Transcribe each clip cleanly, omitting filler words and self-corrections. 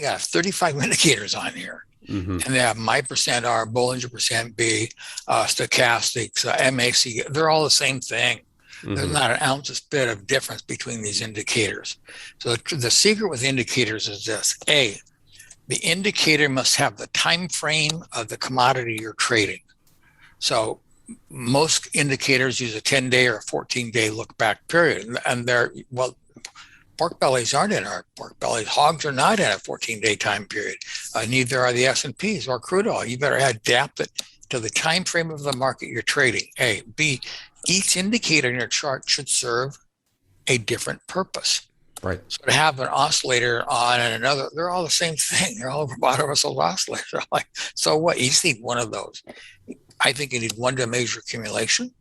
I got 35 indicators on here. Mm-hmm. And they have my percent R, Bollinger percent B, stochastics, MAC. They're all the same thing. There's Mm-hmm. not an ounce's bit of difference between these indicators. So the secret with indicators is this: A, the indicator must have the time frame of the commodity you're trading. So most indicators use a 10-day or a 14-day look back period, and they're well. Pork bellies aren't in our pork bellies. Hogs are not in a 14-day time period. Neither are the S&Ps or crude oil. You better adapt it to the time frame of the market you're trading. A, B, each indicator in your chart should serve a different purpose. Right. So to have an oscillator on and another, they're all the same thing. They're all robotic oscillators. They're like, so what? You just need one of those. I think you need one to measure accumulation,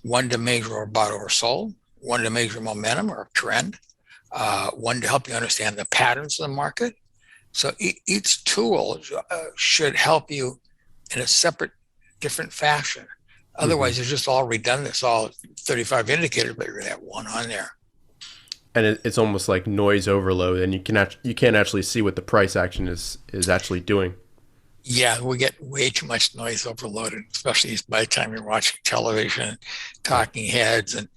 one to measure or bought or sold, one to measure momentum or trend, one to help you understand the patterns of the market. So each tool should help you in a separate, different fashion. Otherwise, Mm-hmm. it's just all redundant. It's all 35 indicators, but you're going to have one on there. And it's almost like noise overload, and you can't actually see what the price action is actually doing. Yeah, we get way too much noise overloaded, especially by the time you're watching television, Yeah, talking heads, and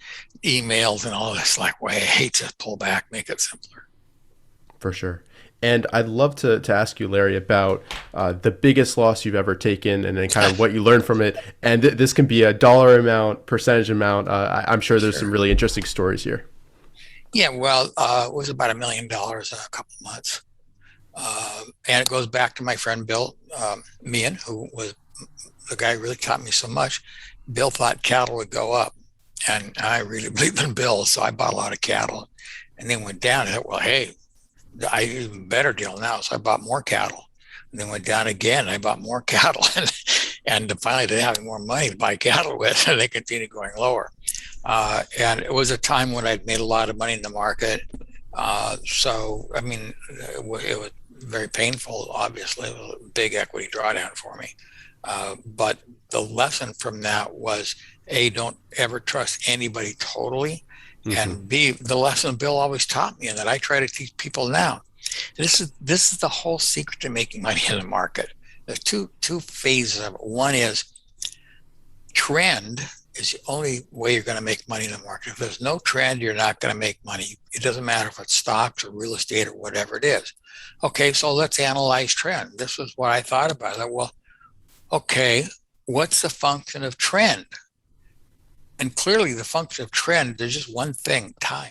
emails and all this. Like, way I hate to pull back, make it simpler. for sure. And I'd love to ask you, Larry, about the biggest loss you've ever taken, and then kind of what you learned from it. And this can be a dollar amount, percentage amount. I'm sure there's some Sure. really interesting stories here. Yeah, well, it was about $1 million in a couple of months. And it goes back to my friend Bill Meehan, who was the guy who really taught me so much. Bill thought cattle would go up, and I really believe in Bill, so I bought a lot of cattle, and then went down. And I thought, well, hey, I even better deal now, so I bought more cattle, and then went down again. And I bought more cattle, and finally didn't have any more money to buy cattle with, and they continued going lower. And it was a time when I'd made a lot of money in the market. So, I mean, it was very painful, obviously. It was a big equity drawdown for me. But the lesson from that was A, don't ever trust anybody totally. Mm-hmm. And B, the lesson Bill always taught me and that I try to teach people now. This is the whole secret to making money in the market. There's two phases of it. One is trend is the only way you're going to make money in the market. If there's no trend, you're not going to make money. It doesn't matter if it's stocks or real estate or whatever it is. Okay, so let's analyze trend. This is what I thought about. I thought, well, okay, what's the function of trend? And clearly the function of trend, there's just one thing, time.